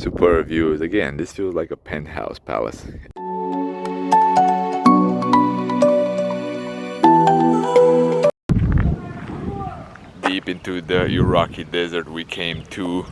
Super views. Again, this feels like a penthouse palace. Deep into the Iraqi desert, we came to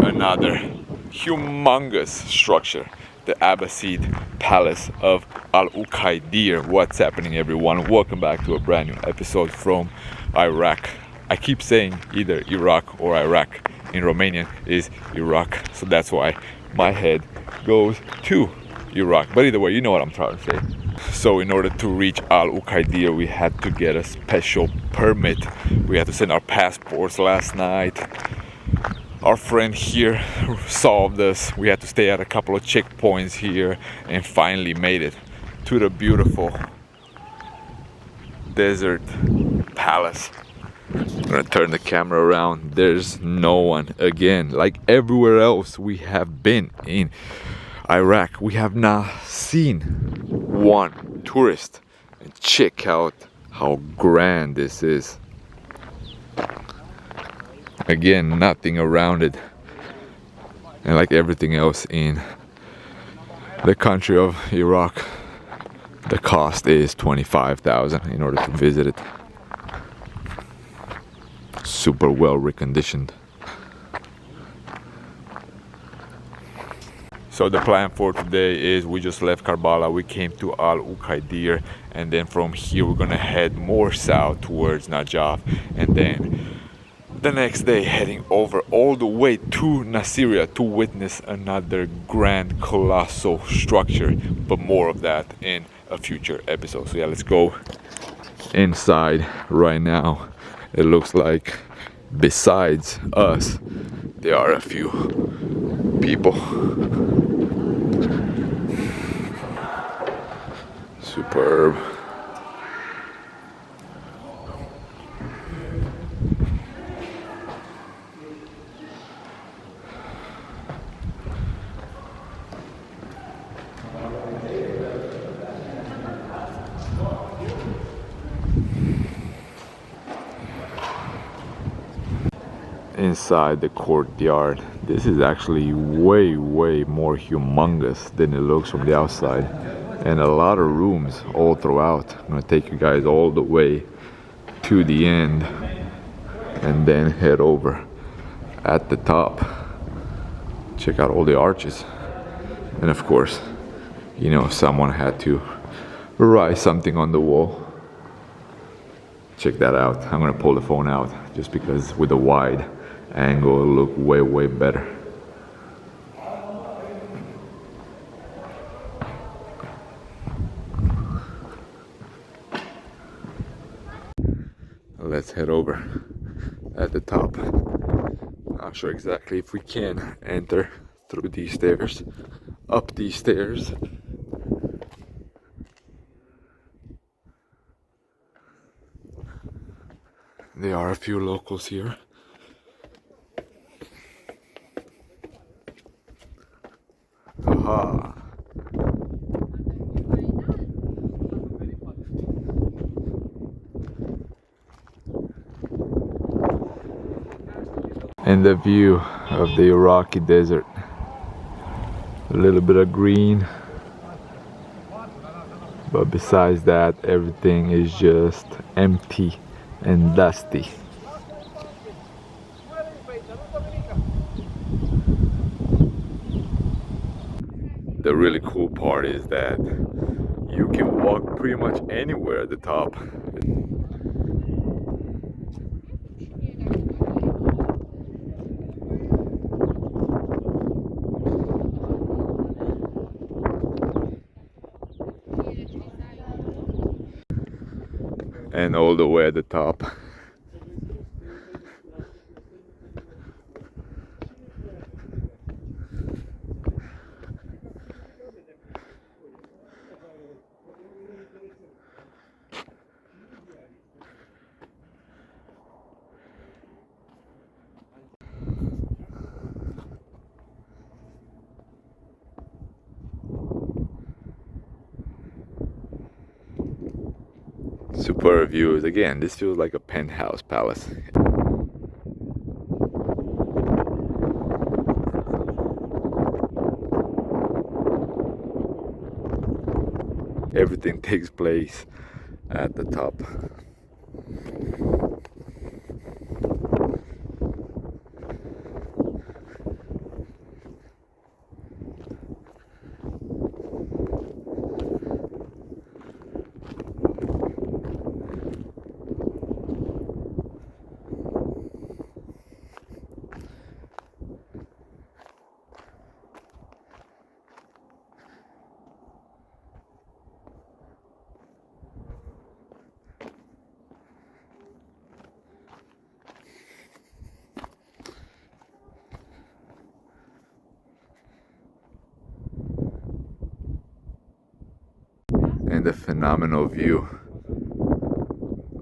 another humongous structure, the Abbasid Palace of Ukhaidir. What's happening, everyone? Welcome back to a brand new episode from Iraq. I keep saying either Iraq or Iraq. In Romanian is Iraq, so that's why my head goes to Iraq. But either way, you know what I'm trying to say. So in order to reach Ukhaidir, we had to get a special permit. We had to send our passports last night. Our friend here solved us. We had to stay at a couple of checkpoints here and finally made it to the beautiful desert palace. I'm gonna turn the camera around. There's no one again. Like everywhere else we have been in Iraq, we have not seen one tourist. And check out how grand this is. Again, nothing around it. And like everything else in the country of Iraq, the cost is $25,000 in order to visit it. Super well reconditioned. So the plan for today is we just left Karbala, we came to Ukhaidir, and then from here we're gonna head more south towards Najaf, and then the next day heading over all the way to Nasiriyah to witness another grand colossal structure, but more of that in a future episode. So yeah, let's go inside right now. It looks like besides us, there are a few people. Superb. Inside the courtyard, this is actually way more humongous than it looks from the outside, and a lot of rooms all throughout. I'm gonna take you guys all the way to the end and then head over at the top. Check out all the arches, and of course, you know, someone had to write something on the wall. Check that out. I'm gonna pull the phone out just because with the wide angle it'll look way better. Let's head over at the top. Not sure exactly if we can enter through these stairs, up these stairs. There are a few locals here. Aha. And the view of the Iraqi desert. A little bit of green, but besides that, everything is just empty and dusty. The really cool part is that you can walk pretty much anywhere at the top. And all the way at the top. Super views. Again, this feels like a penthouse palace. everything takes place at the top. And the phenomenal view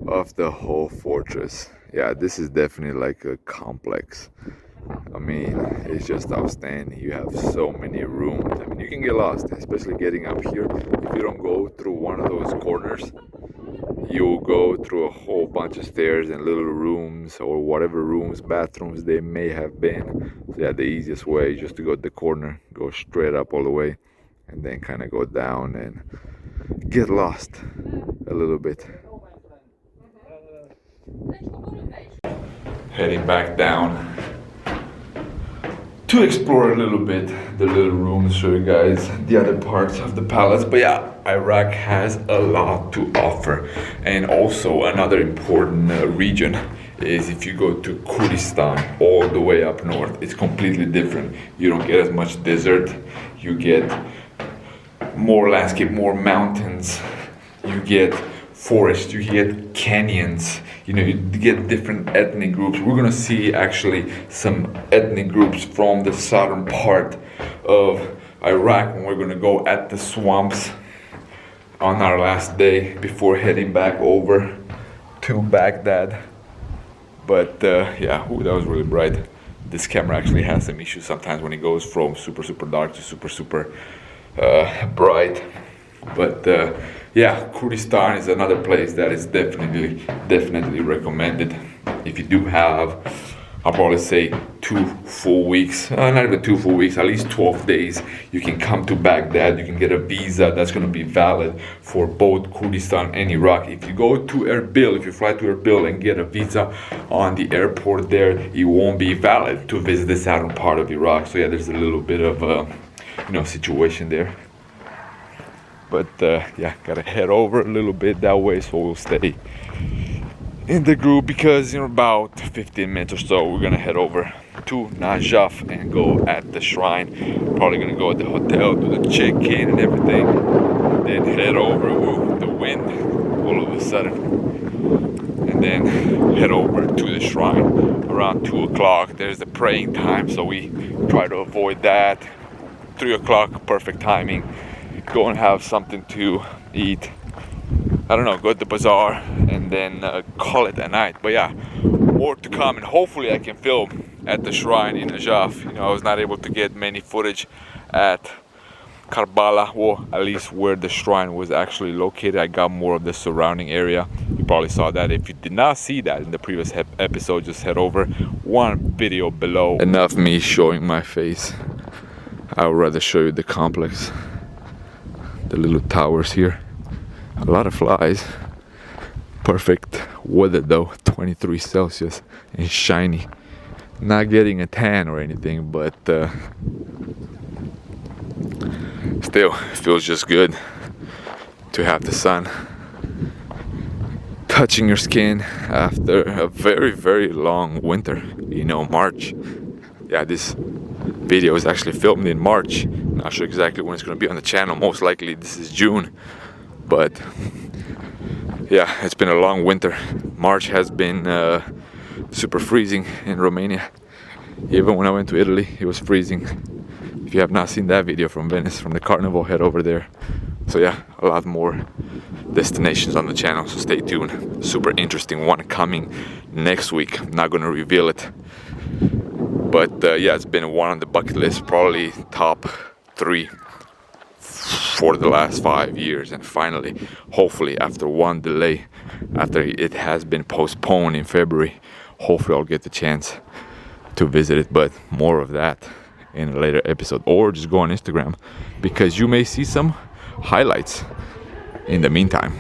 of the whole fortress. Yeah, this is definitely like a complex. I mean, it's just outstanding. You have so many rooms. I mean, you can get lost, especially getting up here. If you don't go through one of those corners, you'll go through a whole bunch of stairs and little rooms, or whatever rooms, bathrooms they may have been. So yeah, the easiest way is just to go to the corner, go straight up all the way, and then kind of go down and get lost a little bit. Heading back down to explore a little bit the little rooms, show you guys the other parts of the palace. But yeah, Iraq has a lot to offer. And also another important region is if you go to Kurdistan, all the way up north, it's completely different. You don't get as much desert, you get more landscape, more mountains, you get forests, you get canyons, you know, you get different ethnic groups. We're gonna see actually some ethnic groups from the southern part of Iraq when we're gonna go at the swamps on our last day before heading back over to Baghdad. But yeah, ooh, that was really bright. This camera actually has some issues sometimes when it goes from super dark to super bright. But yeah, Kurdistan is another place that is definitely recommended. If you do have, I'll probably say 2 full weeks, not even 2 full weeks, at least 12 days, you can come to Baghdad. You can get a visa that's going to be valid for both Kurdistan and Iraq. If you go to Erbil, if you fly to Erbil and get a visa on the airport there, it won't be valid to visit the southern part of Iraq. So yeah, there's a little bit of situation there. But yeah, gotta head over a little bit that way, so we'll stay in the group, because in about 15 minutes or so we're gonna head over to Najaf and go at the shrine. Probably gonna go at the hotel, do the check-in and everything, then head over with the wind all of a sudden, and then head over to the shrine around 2 o'clock. There's the praying time, so we try to avoid that. 3 o'clock, perfect timing. Go and have something to eat. I don't know, go to the bazaar and then call it a night. But yeah, more to come, and hopefully I can film at the shrine in Najaf. You know, I was not able to get many footage at Karbala, or at least where the shrine was actually located. I got more of the surrounding area. You probably saw that. If you did not see that in the previous episode, just head over one video below. Enough me showing my face. I would rather show you the complex. The little towers here, a lot of flies. Perfect weather though, 23 Celsius and shiny. Not getting a tan or anything, but still feels just good to have the sun touching your skin after a very long winter. You know, March. Yeah, this video is actually filmed in March. Not sure exactly when it's going to be on the channel. Most likely this is June. But yeah, it's been a long winter. March has been super freezing in Romania. Even when I went to Italy, it was freezing. If you have not seen that video from Venice, from the carnival, head over there. So yeah, a lot more destinations on the channel, so stay tuned. Super interesting one coming next week. I'm not going to reveal it. But yeah, it's been one on the bucket list, probably top 3 for the last 5 years. And finally, hopefully after one delay, after it has been postponed in February, hopefully I'll get the chance to visit it. But more of that in a later episode, or just go on Instagram, because you may see some highlights in the meantime.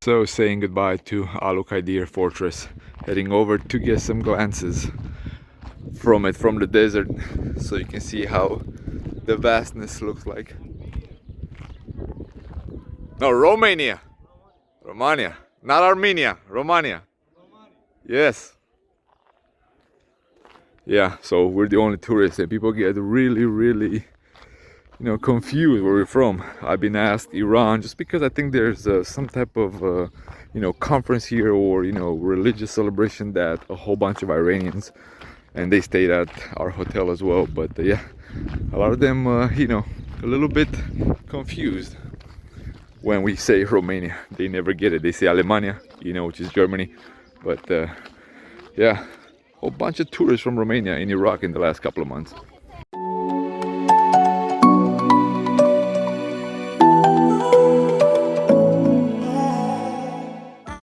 So saying goodbye to Ukhaidir Fortress, heading over to get some glances from it, from the desert, so you can see how the vastness looks like. No, Romania, not Armenia, Romania. Yes. Yeah, so we're the only tourists and people get really confused where we're from. I've been asked Iran just because I think there's some type of conference here or religious celebration that a whole bunch of Iranians, and they stayed at our hotel as well. But yeah, a lot of them a little bit confused when we say Romania. They never get it. They say Alemania, which is Germany. But yeah, a whole bunch of tourists from Romania in Iraq in the last couple of months.